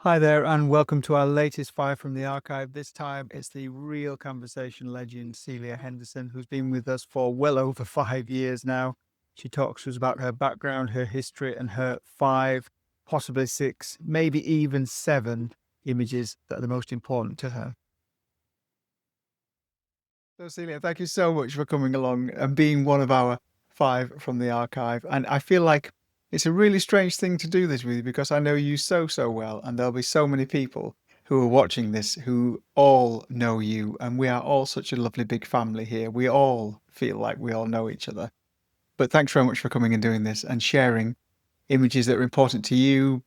Hi there, and welcome to our latest Five from the Archive. This time it's the real conversation legend, Celia Henderson, who's been with us for well over 5 years now. She talks to us about her background, her history, and her five, possibly six, maybe even seven images that are the most important to her. So, Celia, thank you so much for coming along and being one of our five from the archive. And I feel like it's a really strange thing to do this with you because I know you so well, and there'll be so many people who are watching this who all know you, and we are all such a lovely big family here. We all feel like we all know each other. But thanks very much for coming and doing this and sharing images that are important to you,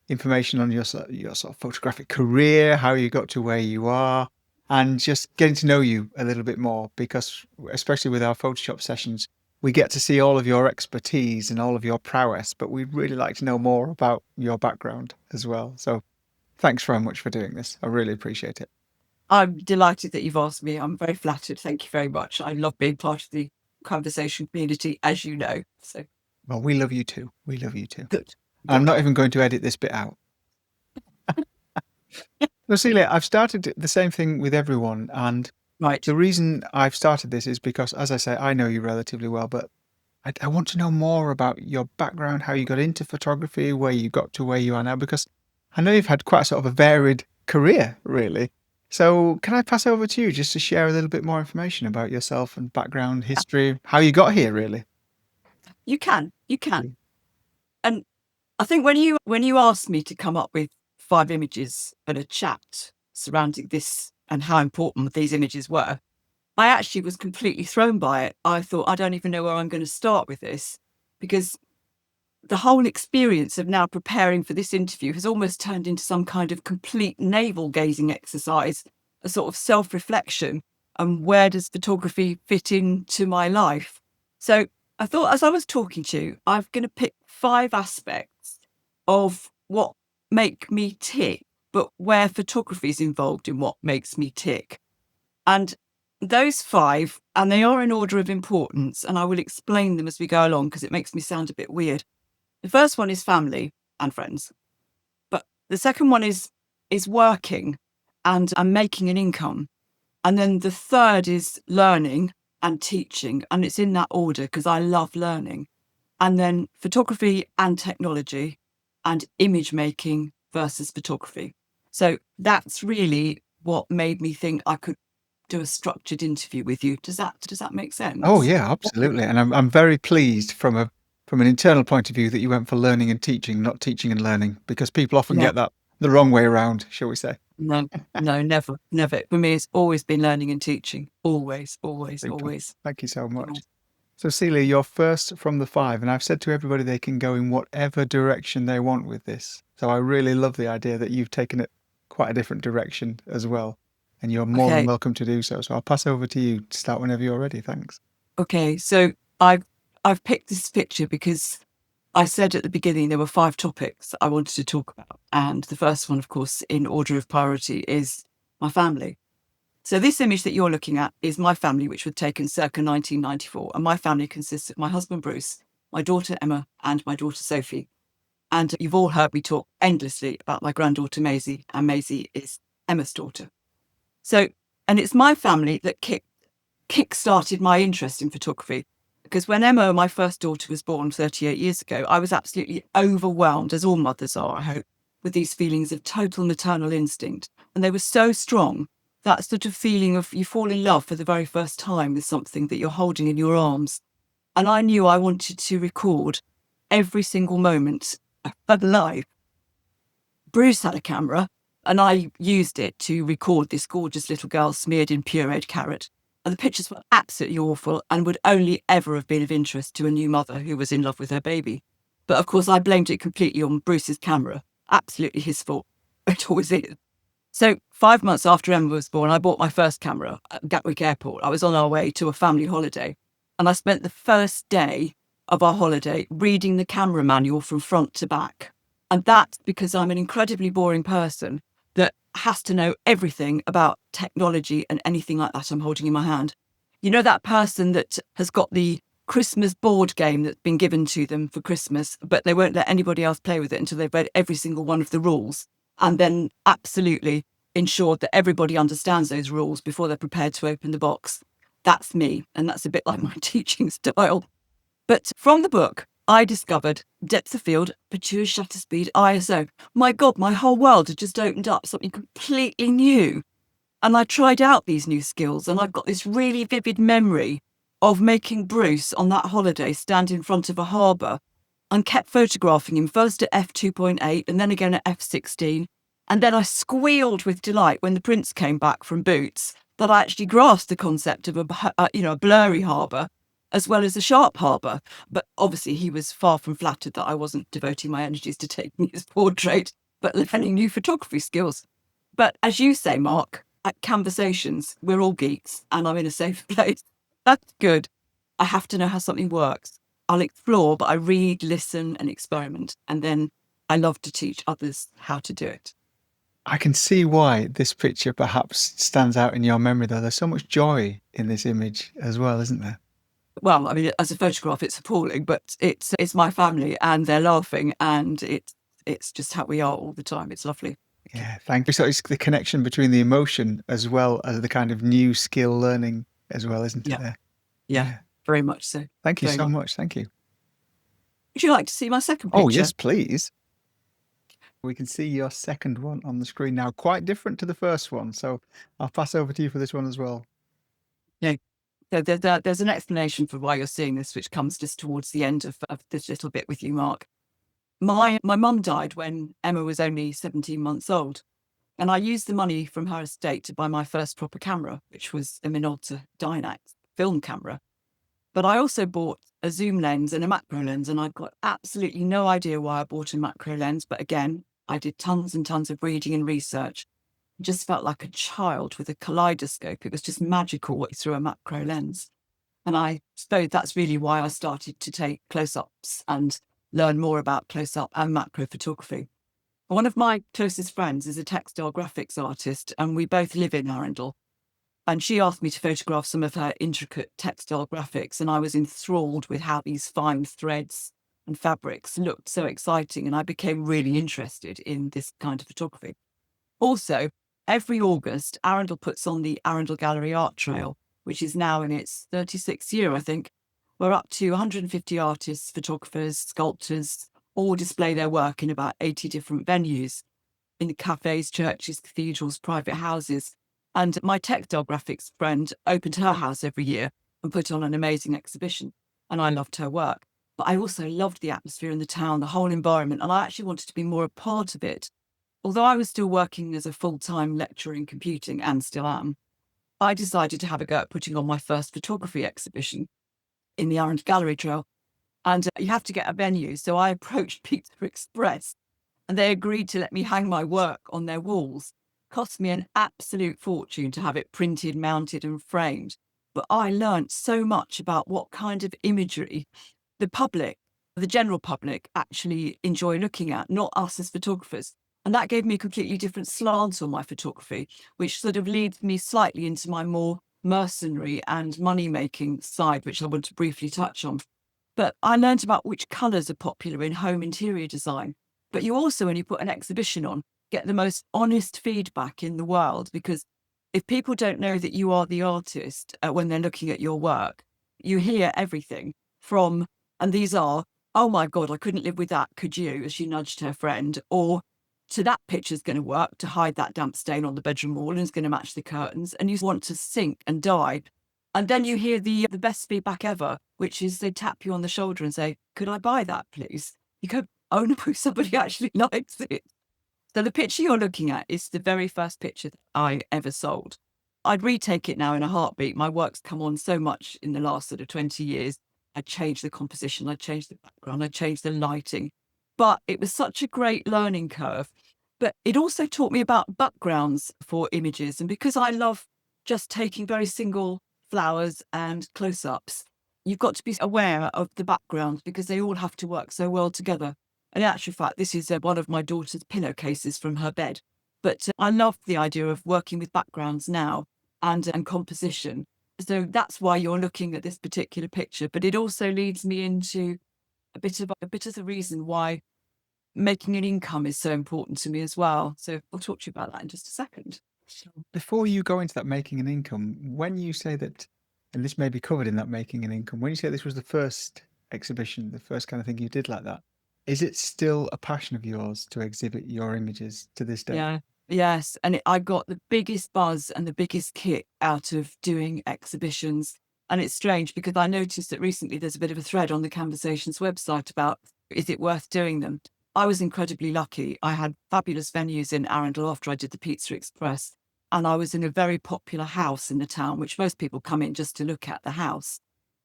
information on your sort of photographic career, how you got to where you are, and just getting to know you a little bit more, because especially with our Photoshop sessions, we get to see all of your expertise and all of your prowess, but we'd really like to know more about your background as well. So thanks very much for doing this. I really appreciate it. I'm delighted that you've asked me. I'm very flattered. Thank you very much. I love being part of the conversation community, as you know. So Well, we love you too. We love you too. good. I'm Good. not even going to edit this bit out. So, Celia, I've started the same thing with everyone, and Right. the reason I've started this is because, as I say, I know you relatively well, but I want to know more about your background, how you got into photography, where you got to where you are now, because I know you've had quite sort of a varied career, really. So can I pass over to you just to share a little bit more information about yourself and background, history, how you got here, really? You can. You can. Mm. And I think when you asked me to come up with 5 images and a chat surrounding this and how important these images were, I actually was completely thrown by it. I thought, I don't even know where I'm going to start with this, because the whole experience of now preparing for this interview has almost turned into some kind of complete navel gazing exercise, a sort of self-reflection. And where does photography fit into my life? So I thought, as I was talking to you, I'm going to pick 5 aspects of what make me tick, but where photography is involved in what makes me tick. And those 5, and they are in order of importance, and I will explain them as we go along because it makes me sound a bit weird. The first one is family and friends, but the second one is working and making an income. And then the third is learning and teaching. And it's in that order because I love learning. And then photography and technology, and image making versus photography. So that's really what made me think I could do a structured interview with you. Does that make Oh sense? yeah, absolutely. And I'm very pleased from an internal point of view that you went for learning and teaching, not teaching and learning, because people often No, get that the wrong way around, shall we say. no, no, never, never. For me, it's always been learning and teaching. Always, always, Super. always. Thank you so much. Yeah. So, Celia, you're first from the five, and I've said to everybody they can go in whatever direction they want with this. So, I really love the idea that you've taken it quite a different direction as well, and you're more than Okay, welcome to do so. So, I'll pass over to you to start whenever you're ready. Thanks. okay. So I've picked this picture because I said at the beginning there were 5 topics I wanted to talk about, and the first one, of course, in order of priority, is my family. So this image that you're looking at is my family, which was taken circa 1994, and my family consists of my husband Bruce, my daughter Emma, and my daughter Sophie. And you've all heard me talk endlessly about my granddaughter Maisie, and Maisie is Emma's daughter. So, and it's my family that kick-started my interest in photography. Because when Emma, my first daughter, was born 38 years ago, I was absolutely overwhelmed, as all mothers are, I hope, with these feelings of total maternal instinct. And they were so strong, that sort of feeling of you fall in love for the very first time with something that you're holding in your arms. And I knew I wanted to record every single moment of life. Bruce had a camera, and I used it to record this gorgeous little girl smeared in pureed carrot. And the pictures were absolutely awful and would only ever have been of interest to a new mother who was in love with her baby. But of course, I blamed it completely on Bruce's camera. Absolutely his fault. It always is. So 5 months after Emma was born, I bought my first camera at Gatwick Airport. I was on our way to a family holiday, and I spent the first day of our holiday reading the camera manual from front to back. And that's because I'm an incredibly boring person that has to know everything about technology and anything like that I'm holding in my hand. You know, that person that has got the Christmas board game that's been given to them for Christmas, but they won't let anybody else play with it until they've read every single one of the rules. and then absolutely ensured that everybody understands those rules before they're prepared to open the box. That's me, and that's a bit like my teaching style. But from the book, I discovered depth of field, picture shutter speed, ISO. My God, my whole world had just opened up, something completely new. And I tried out these new skills, and I've got this really vivid memory of making Bruce on that holiday stand in front of a harbour and kept photographing him first at f2.8 and then again at f16. And then I squealed with delight when the prince came back from Boots that I actually grasped the concept of a blurry harbour as well as a sharp harbour. But obviously he was far from flattered that I wasn't devoting my energies to taking his portrait, but learning new photography skills. But as you say, Mark, at Camversations, we're all geeks and I'm in a safe place. That's good. I have to know how something works. I'll explore, but I read, listen, and experiment. And then I love to teach others how to do it. I can see why this picture perhaps stands out in your memory, though. There's so much joy in this image as well, isn't there? Well, I mean, as a photograph, it's appalling, but it's my family and they're laughing, and it's just how we are all the time. It's lovely. Yeah, thank you. So it's the connection between the emotion as well as the kind of new skill learning as well, isn't it Yeah, there? yeah, Yeah. very much so. Thank you Very so much. much. Thank you. Would you like to see my second Oh, picture? yes, please. We can see your second one on the screen now, quite different to the first one. So I'll pass over to you for this one as well. Yeah. So there's an explanation for why you're seeing this, which comes just towards the end of this little bit with you, Mark. My mum died when Emma was only 17 months old. And I used the money from her estate to buy my first proper camera, which was a Minolta Dynax film camera. But I also bought a zoom lens and a macro lens, and I've got absolutely no idea why I bought a macro lens. But again, I did tons and tons of reading and research. It just felt like a child with a kaleidoscope. It was just magical through a macro lens. And I suppose that's really why I started to take close-ups and learn more about close-up and macro photography. One of my closest friends is a textile graphics artist, and we both live in Arundel. And she asked me to photograph some of her intricate textile graphics, and I was enthralled with how these fine threads and fabrics looked so exciting, and I became really interested in this kind of photography. Also, every August, Arundel puts on the Arundel Gallery Art Trail, which is now in its 36th year, I think. We're up to 150 artists, photographers, sculptors, all display their work in about 80 different venues, in cafes, churches, cathedrals, private houses. And my textile graphics friend opened her house every year and put on an amazing exhibition. And I loved her work. But I also loved the atmosphere in the town, the whole environment, and I actually wanted to be more a part of it. Although I was still working as a full-time lecturer in computing, and still am, I decided to have a go at putting on my first photography exhibition in the Arundel Gallery Trail. And you have to get a venue. So I approached Pizza Express and they agreed to let me hang my work on their walls. Cost me an absolute fortune to have it printed, mounted, and framed. But I learnt so much about what kind of imagery the public, the general public, actually enjoy looking at, not us as photographers. And that gave me a completely different slant on my photography, which sort of leads me slightly into my more mercenary and money-making side, which I want to briefly touch on. But I learned about which colours are popular in home interior design. But you also, when you put an exhibition on, get the most honest feedback in the world, because if people don't know that you are the artist when they're looking at your work, you hear everything from, and these are, oh my God, I couldn't live with that, could you? As she nudged her friend, or to that picture's going to work to hide that damp stain on the bedroom wall and it's going to match the curtains, and you want to sink and die. And then you hear the best feedback ever, which is they tap you on the shoulder and say, could I buy that, please? You go, oh no, somebody actually likes it. So the picture you're looking at is the very first picture that I ever sold. I'd retake it now in a heartbeat. My work's come on so much in the last sort of 20 years. I changed the composition, I changed the background, I changed the lighting. But it was such a great learning curve. But it also taught me about backgrounds for images. And because I love just taking very single flowers and close-ups, you've got to be aware of the backgrounds because they all have to work so well together. And in actual fact, this is one of my daughter's pillowcases from her bed. But I love the idea of working with backgrounds now and composition. So that's why you're looking at this particular picture. But it also leads me into a bit of the reason why making an income is so important to me as well. So I'll talk to you about that in just a second. Before you go into that making an income, when you say that, and this may be covered in that making an income, when you say this was the first exhibition, the first kind of thing you did like that, is it still a passion of yours to exhibit your images to this day? Yeah. Yes. And I got the biggest buzz and the biggest kick out of doing exhibitions. And it's strange because I noticed that recently there's a bit of a thread on the Camversation's website about, is it worth doing them? I was incredibly lucky. I had fabulous venues in Arundel after I did the Pizza Express. And I was in a very popular house in the town, which most people come in just to look at the house.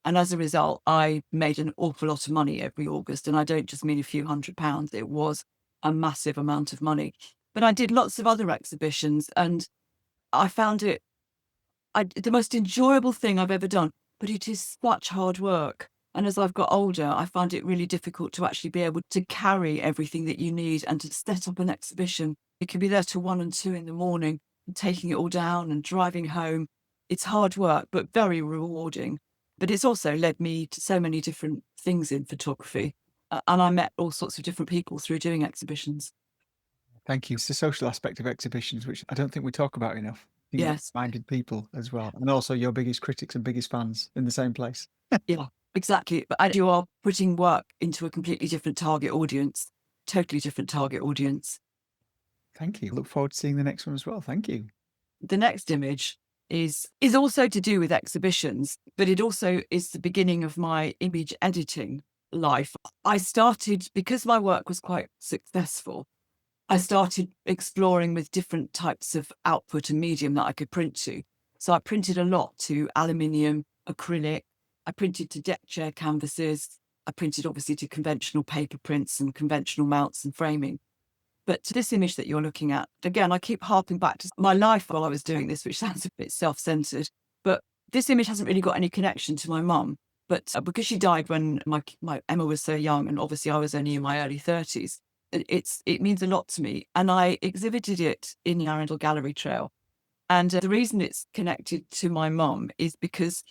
And as a result, I made an awful lot of money every August. And I don't just mean a few £100s, it was a massive amount of money. But I did lots of other exhibitions and I found it the most enjoyable thing I've ever done, but it is such hard work. And as I've got older, I find it really difficult to actually be able to carry everything that you need and to set up an exhibition. You can be there till 1 and 2 in the morning, and taking it all down and driving home. It's hard work, but very rewarding. But it's also led me to so many different things in photography. And I met all sorts of different people through doing exhibitions. Thank you. It's the social aspect of exhibitions, which I don't think we talk about enough. You get Yes. minded people as well. And also your biggest critics and biggest fans in the same place. Yeah, exactly. But you are putting work into a completely different target audience, totally different target audience. Thank you. Look forward to seeing the next one as well. Thank you. The next image is also to do with exhibitions, but it also is the beginning of my image editing life. I started, because my work was quite successful, I started exploring with different types of output and medium that I could print to. So I printed a lot to aluminium, acrylic. I printed to deck chair canvases. I printed obviously to conventional paper prints and conventional mounts and framing. But to this image that you're looking at, again, I keep harping back to my life while I was doing this, which sounds a bit self-centered. But this image hasn't really got any connection to my mum. But because she died when my Emma was so young, and obviously I was only in my early 30s, it means a lot to me. And I exhibited it in the Arundel Gallery Trail. And the reason it's connected to my mum is because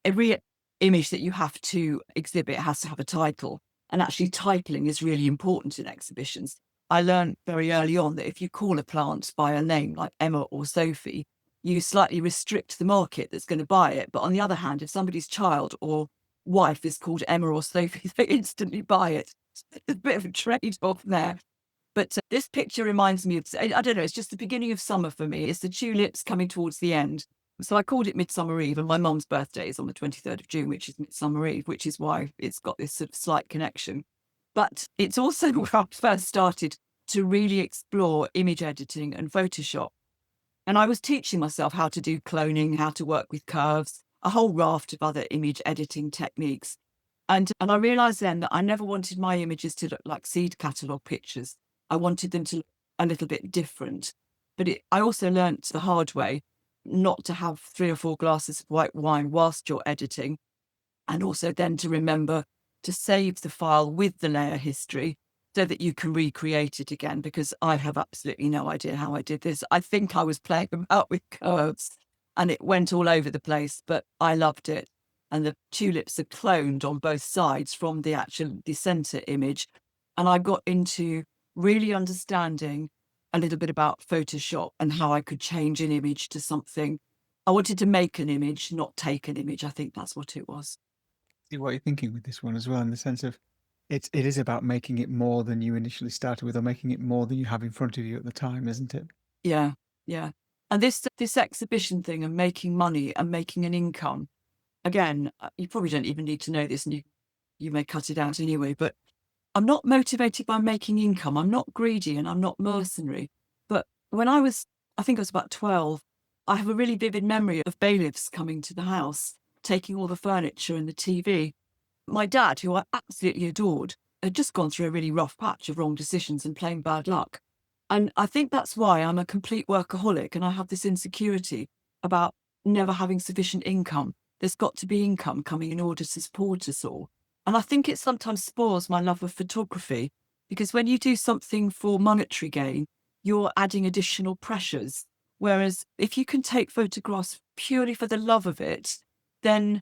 every image that you have to exhibit has to have a title. And actually, titling is really important in exhibitions. I learned very early on that if you call a plant by a name like Emma or Sophie, you slightly restrict the market that's going to buy it. But on the other hand, if somebody's child or wife is called Emma or Sophie, they instantly buy it. It's a bit of a trade off there. But this picture reminds me of, I don't know, it's just the beginning of summer for me. It's the tulips coming towards the end. So I called it Midsummer Eve, and my mum's birthday is on the 23rd of June, which is Midsummer Eve, which is why it's got this sort of slight connection. But it's also where I first started to really explore image editing and Photoshop. And I was teaching myself how to do cloning, how to work with curves, a whole raft of other image editing techniques. And I realized then that I never wanted my images to look like seed catalogue pictures. I wanted them to look a little bit different. But I also learnt the hard way not to have 3 or 4 glasses of white wine whilst you're editing. And also then to remember to save the file with the layer history so that you can recreate it again, because I have absolutely no idea how I did this. I think I was playing about with curves and it went all over the place, but I loved it. And the tulips are cloned on both sides from the center image. And I got into really understanding a little bit about Photoshop and how I could change an image to something. I wanted to make an image, not take an image. I think that's what it was. See what you're thinking with this one as well, in the sense of it is about making it more than you initially started with, or making it more than you have in front of you at the time, isn't it? Yeah, yeah. And this exhibition thing and making money and making an income, again, you probably don't even need to know this, and you may cut it out anyway, but I'm not motivated by making income. I'm not greedy and I'm not mercenary. But when I think I was about 12, I have a really vivid memory of bailiffs coming to the house, taking all the furniture and the TV. My dad, who I absolutely adored, had just gone through a really rough patch of wrong decisions and plain bad luck. And I think that's why I'm a complete workaholic and I have this insecurity about never having sufficient income. There's got to be income coming in order to support us all. And I think it sometimes spoils my love of photography, because when you do something for monetary gain, you're adding additional pressures. Whereas if you can take photographs purely for the love of it, then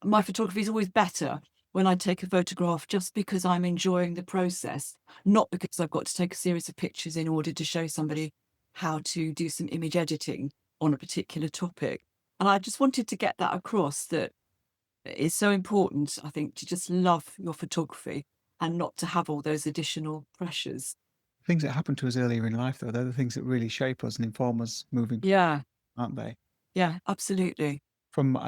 my photography is always better. when I take a photograph just because I'm enjoying the process, not because I've got to take a series of pictures in order to show somebody how to do some image editing on a particular topic. And I just wanted to get that across, that it's so important, I think, to just love your photography and not to have all those additional pressures. Things that happen to us earlier in life, though, they're the things that really shape us and inform us moving, Yeah, aren't they? yeah, absolutely.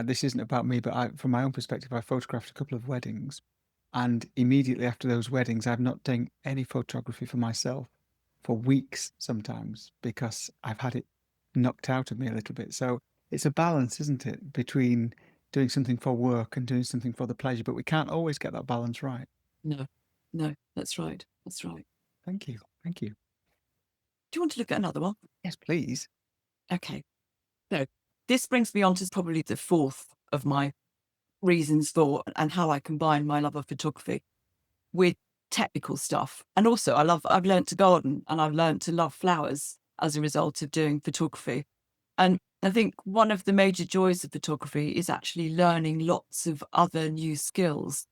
This isn't about me, but from my own perspective, I photographed a couple of weddings, and immediately after those weddings, I've not done any photography for myself for weeks sometimes because I've had it knocked out of me a little bit. So it's a balance, isn't it, between doing something for work and doing something for the pleasure, but we can't always get that balance right. No, no, that's right. That's right. Thank you. Thank you. Do you want to look at another one? Yes, please. Okay. So this brings me on to probably the fourth of my reasons for and how I combine my love of photography with technical stuff. And also I've learned to garden and I've learned to love flowers as a result of doing photography. And I think one of the major joys of photography is actually learning lots of other new skills.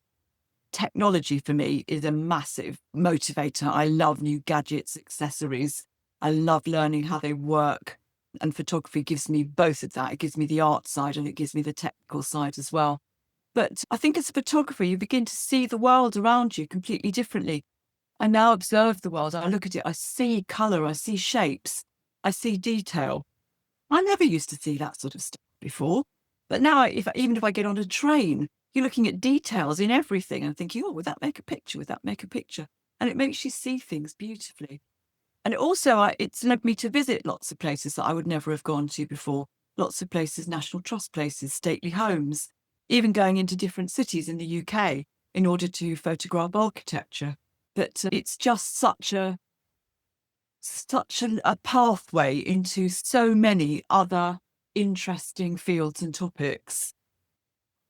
Technology for me is a massive motivator. I love new gadgets, accessories. I love learning how they work. And photography gives me both of that. It gives me the art side and it gives me the technical side as well. But I think as a photographer, you begin to see the world around you completely differently. I now observe the world. I look at it. I see colour. I see shapes. I see detail. I never used to see that sort of stuff before. But now, even if I get on a train, you're looking at details in everything and thinking, oh, would that make a picture? Would that make a picture? And it makes you see things beautifully. And it also, it's led me to visit lots of places that I would never have gone to before. Lots of places, National Trust places, stately homes, even going into different cities in the UK in order to photograph architecture. But it's just such a pathway into so many other interesting fields and topics.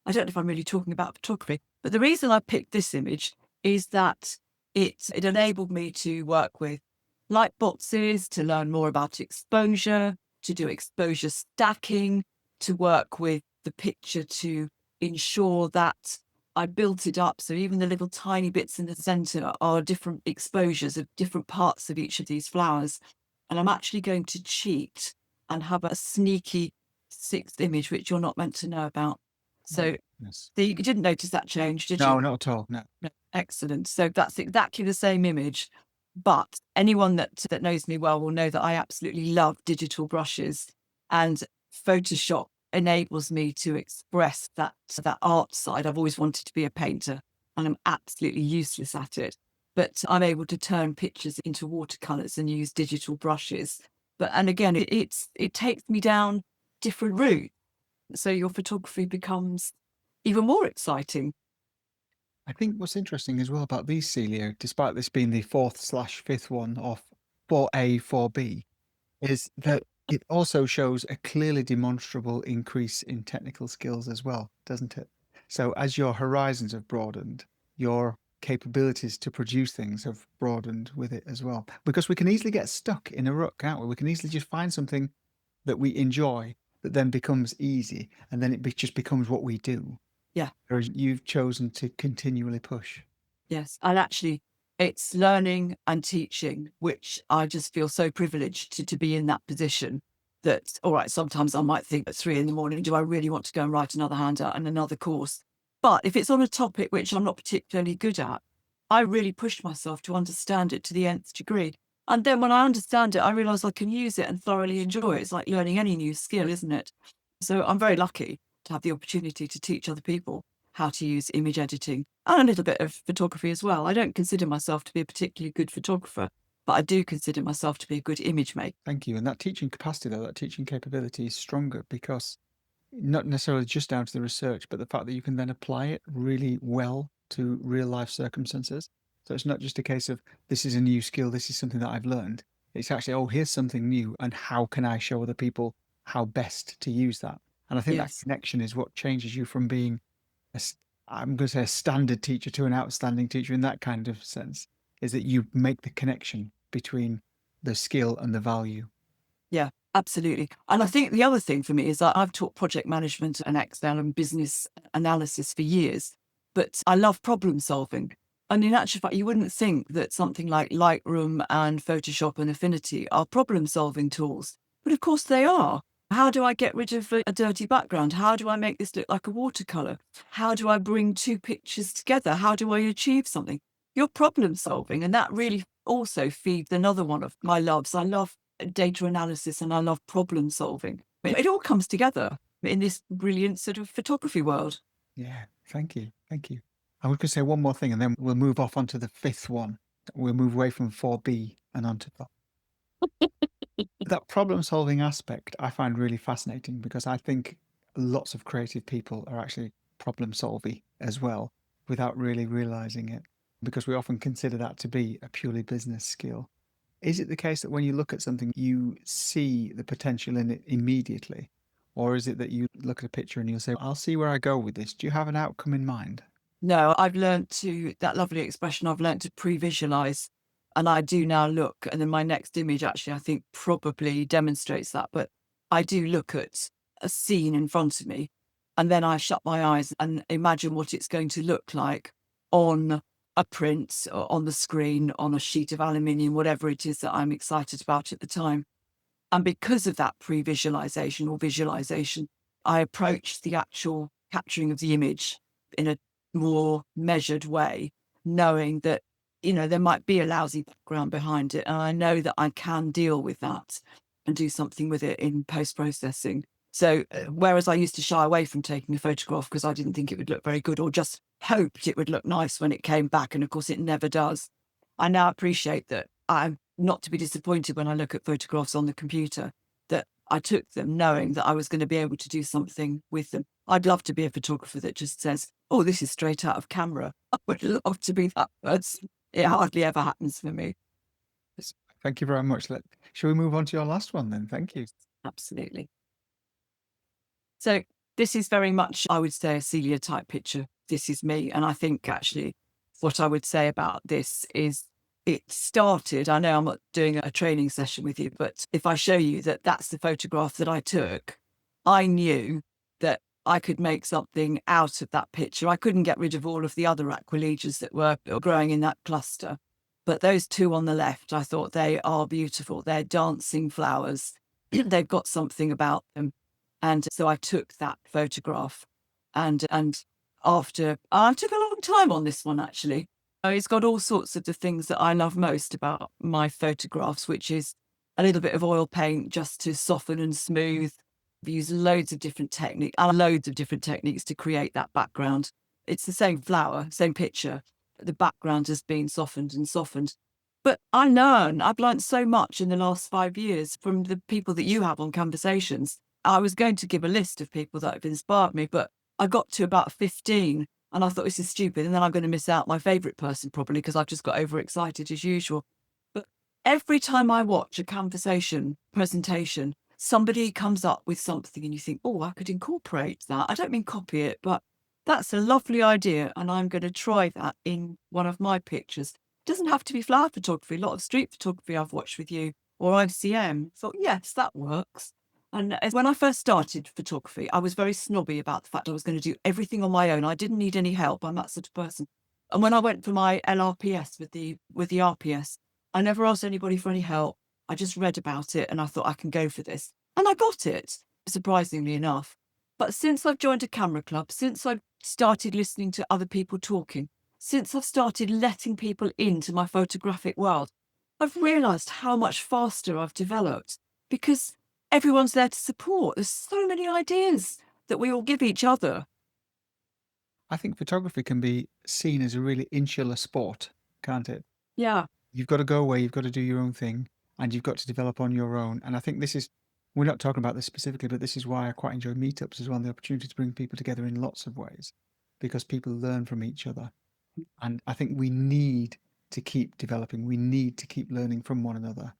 I don't know if I'm really talking about photography, but the reason I picked this image is that it enabled me to work with light boxes, to learn more about exposure, to do exposure stacking, to work with the picture to ensure that I built it up. So even the little tiny bits in the center are different exposures of different parts of each of these flowers. And I'm actually going to cheat and have a sneaky sixth image, which you're not meant to know about. So Yes. you didn't notice that change, did you? No, not at all. No. No. Excellent. So that's exactly the same image. But anyone that knows me well will know that I absolutely love digital brushes, and Photoshop enables me to express that art side. I've always wanted to be a painter and I'm absolutely useless at it. But I'm able to turn pictures into watercolors and use digital brushes. And again, it takes me down different routes. So your photography becomes even more exciting. I think what's interesting as well about these, Celia, despite this being the fourth/fifth one of 4A, 4B, is that it also shows a clearly demonstrable increase in technical skills as well, doesn't it? So as your horizons have broadened, your capabilities to produce things have broadened with it as well. Because we can easily get stuck in a rut, can't we? We can easily just find something that we enjoy that then becomes easy, and then just becomes what we do. Yeah. Whereas you've chosen to continually push. Yes. And actually, it's learning and teaching, which I just feel so privileged to be in that position. That, all right, sometimes I might think at 3 a.m, do I really want to go and write another handout and another course? But if it's on a topic which I'm not particularly good at, I really push myself to understand it to the nth degree. And then when I understand it, I realise I can use it and thoroughly enjoy it. It's like learning any new skill, isn't it? So I'm very lucky to have the opportunity to teach other people how to use image editing and a little bit of photography as well. I don't consider myself to be a particularly good photographer, but I do consider myself to be a good image maker. Thank you. And that teaching capacity, though, that teaching capability is stronger because not necessarily just down to the research, but the fact that you can then apply it really well to real life circumstances. So it's not just a case of this is a new skill, this is something that I've learned. It's actually, oh, here's something new, and how can I show other people how best to use that? And I think that Yes. connection is what changes you from being I'm going to say a standard teacher to an outstanding teacher in that kind of sense, is that you make the connection between the skill and the value. Yeah, absolutely. And I think the other thing for me is that I've taught project management and Excel and business analysis for years. but I love problem solving. And in actual fact, you wouldn't think that something like Lightroom and Photoshop and Affinity are problem solving tools. But of course they are. How do I get rid of a dirty background? How do I make this look like a watercolor? How do I bring two pictures together? How do I achieve something? You're problem solving. And that really also feeds another one of my loves. I love data analysis and I love problem solving. It all comes together in this brilliant sort of photography world. Yeah, thank you. Thank you. And we could say one more thing and then we'll move off onto the fifth one. We'll move away from 4B and onto that problem solving aspect I find really fascinating because I think lots of creative people are actually problem solving as well without really realizing it because we often consider that to be a purely business skill. Is it the case that when you look at something, you see the potential in it immediately? Or is it that you look at a picture and you'll say, I'll see where I go with this? Do you have an outcome in mind? No, I've learned to, that lovely expression, I've learned to pre-visualize. And I do now look, and then my next image actually, I think probably demonstrates that. But I do look at a scene in front of me, and then I shut my eyes and imagine what it's going to look like on a print or on the screen, on a sheet of aluminium, whatever it is that I'm excited about at the time. And because of that pre-visualization or visualization, I approach the actual capturing of the image in a more measured way, knowing that, there might be a lousy background behind it. And I know that I can deal with that and do something with it in post-processing. So whereas I used to shy away from taking a photograph because I didn't think it would look very good or just hoped it would look nice when it came back, and of course it never does, I now appreciate that I'm not to be disappointed when I look at photographs on the computer, that I took them knowing that I was going to be able to do something with them. I'd love to be a photographer that just says, oh, this is straight out of camera. I would love to be that person. It hardly ever happens for me. Yes. Thank you very much. Shall we move on to your last one then? Thank you. Absolutely. So this is very much, I would say, a Celia type picture. This is me. And I think actually what I would say about this is it started, I know I'm not doing a training session with you, but if I show you that that's the photograph that I took, I knew that I could make something out of that picture. I couldn't get rid of all of the other Aquilegias that were growing in that cluster. But those two on the left, I thought they are beautiful. They're dancing flowers. They've got something about them. And so I took that photograph and after I took a long time on this one, actually. It's got all sorts of the things that I love most about my photographs, which is a little bit of oil paint just to soften and smooth. I've used loads of different techniques to create that background. It's the same flower, same picture, but the background has been softened and softened. But I've learned so much in the last 5 years from the people that you have on Camversations. I was going to give a list of people that have inspired me, but I got to about 15 and I thought, this is stupid. And then I'm going to miss out my favourite person probably because I've just got overexcited as usual. But every time I watch a conversation presentation, somebody comes up with something and you think, oh, I could incorporate that. I don't mean copy it, but that's a lovely idea. And I'm going to try that in one of my pictures. It doesn't have to be flower photography. A lot of street photography I've watched with you or ICM. Thought, yes, that works. And when I first started photography, I was very snobby about the fact I was going to do everything on my own. I didn't need any help. I'm that sort of person. And when I went for my LRPS with the RPS, I never asked anybody for any help. I just read about it and I thought I can go for this. And I got it, surprisingly enough. But since I've joined a camera club, since I've started listening to other people talking, since I've started letting people into my photographic world, I've realised how much faster I've developed because everyone's there to support. There's so many ideas that we all give each other. I think photography can be seen as a really insular sport, can't it? Yeah. You've got to go away, you've got to do your own thing, and you've got to develop on your own. And I think we're not talking about this specifically, but this is why I quite enjoy meetups as well, the opportunity to bring people together in lots of ways, because people learn from each other. And I think we need to keep developing, we need to keep learning from one another.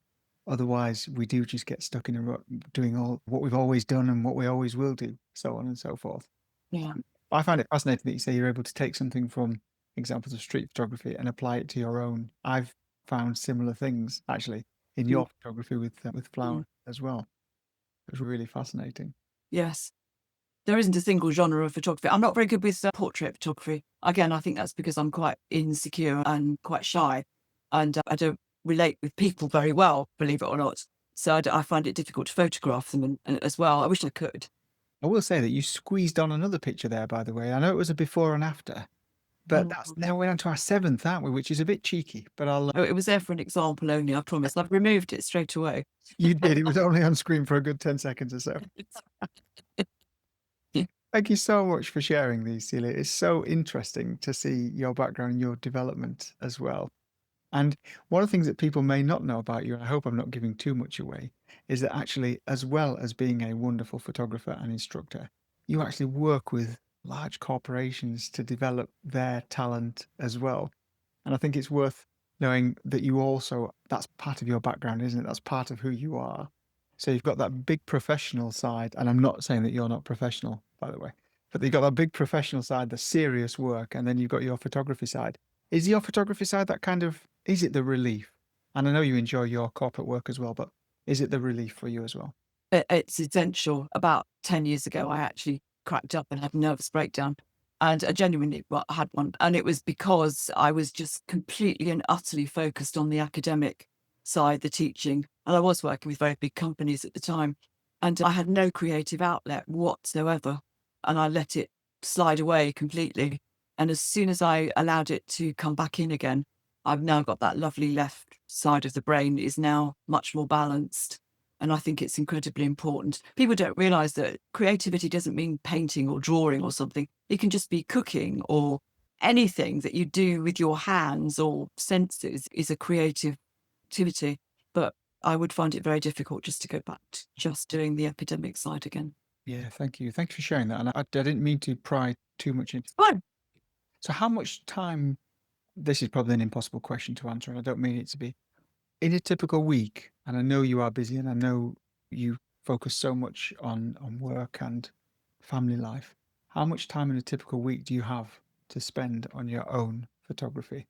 Otherwise, we do just get stuck in a rut doing all what we've always done and what we always will do, so on and so forth. Yeah. I find it fascinating that you say you're able to take something from examples of street photography and apply it to your own. I've found similar things actually in Mm, your photography with mm. flower as well. It was really fascinating. Yes. there isn't a single genre of photography. I'm not very good with portrait photography. Again, I think that's because I'm quite insecure and quite shy, and I don't relate with people very well, believe it or not. So I find it difficult to photograph them and as well. I wish I could. I will say that you squeezed on another picture there, by the way. I know it was a before and after, but that's Mm. now we're on to our seventh, aren't we? Which is a bit cheeky, but I'll. Oh, it was there for an example only, I promise. I've removed it straight away. You did. It was only on screen for a good 10 seconds or so. Thank you so much for sharing these, Celia. It's so interesting to see your background and your development as well. And one of the things that people may not know about you, and I hope I'm not giving too much away, is that actually, as well as being a wonderful photographer and instructor, you actually work with large corporations to develop their talent as well. And I think it's worth knowing that you also, that's part of your background, isn't it? That's part of who you are. So you've got that big professional side, and I'm not saying that you're not professional, by the way, but you've got that big professional side, the serious work, and then you've got your photography side. Is your photography side that kind of, is it the relief? And I know you enjoy your corporate work as well, but is it the relief for you as well? It's essential. About 10 years ago, I actually cracked up and had a nervous breakdown. And I genuinely had one. And it was because I was just completely and utterly focused on the academic side, the teaching. And I was working with very big companies at the time. And I had no creative outlet whatsoever. And I let it slide away completely. And as soon as I allowed it to come back in again, I've now got that lovely left side of the brain is now much more balanced. And I think it's incredibly important. People don't realize that creativity doesn't mean painting or drawing or something. It can just be cooking, or anything that you do with your hands or senses is a creative activity. But I would find it very difficult just to go back to just doing the epidemic side again. Yeah, thank you. Thanks for sharing that. And I didn't mean to pry too much into. Fine. So how much time, this is probably an impossible question to answer, and I don't mean it to be. In a typical week, and I know you are busy and I know you focus so much on work and family life, how much time in a typical week do you have to spend on your own photography?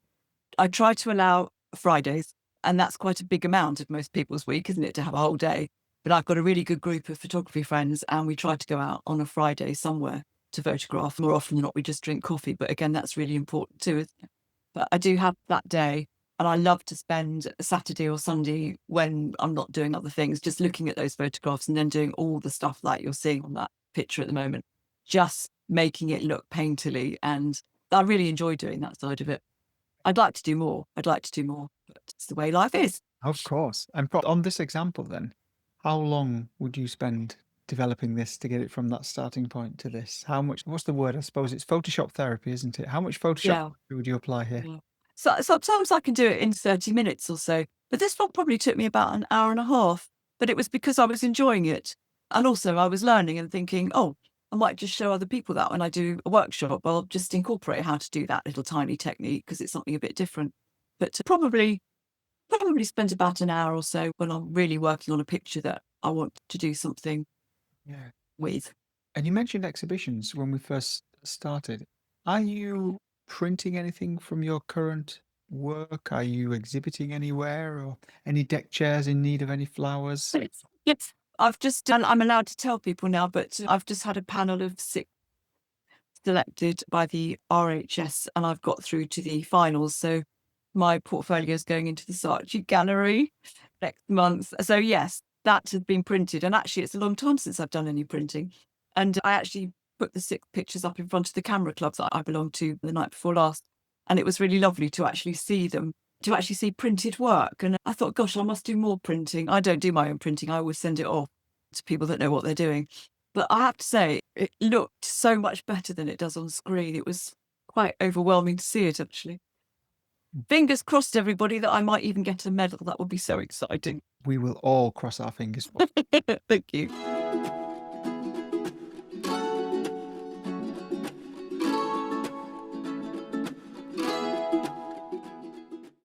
I try to allow Fridays, and that's quite a big amount of most people's week, isn't it, to have a whole day? But I've got a really good group of photography friends, and we try to go out on a Friday somewhere to photograph. More often than not, we just drink coffee. But again, that's really important too, isn't it? But I do have that day, and I love to spend a Saturday or Sunday when I'm not doing other things, just looking at those photographs and then doing all the stuff like you're seeing on that picture at the moment, just making it look painterly. And I really enjoy doing that side of it. I'd like to do more. I'd like to do more, but it's the way life is. Of course. And on this example, then, how long would you spend developing this to get it from that starting point to this? How much, what's the word? I suppose it's Photoshop therapy, isn't it? How much Photoshop Yeah. therapy would you apply here? Yeah. So sometimes I can do it in 30 minutes or so, but this one probably took me about an hour and a half. But it was because I was enjoying it. And also I was learning and thinking, oh, I might just show other people that when I do a workshop, I'll just incorporate how to do that little tiny technique because it's something a bit different. But probably spend about an hour or so when I'm really working on a picture that I want to do something Yeah. with. And you mentioned exhibitions when we first started. Are you printing anything from your current work? Are you exhibiting anywhere or any deck chairs in need of any flowers? Yes. I've just done, I'm allowed to tell people now, but I've just had a panel of 6 selected by the RHS and I've got through to the finals. So my portfolio is going into the Saatchi Gallery next month. So yes, that has been printed. And actually it's a long time since I've done any printing. And I actually put the 6 pictures up in front of the camera club that I belonged to the night before last. And it was really lovely to actually see them, to actually see printed work. And I thought, gosh, I must do more printing. I don't do my own printing. I always send it off to people that know what they're doing. But I have to say, it looked so much better than it does on screen. It was quite overwhelming to see it, actually. Fingers crossed, everybody, that I might even get a medal. That would be so exciting. We will all cross our fingers. Thank you.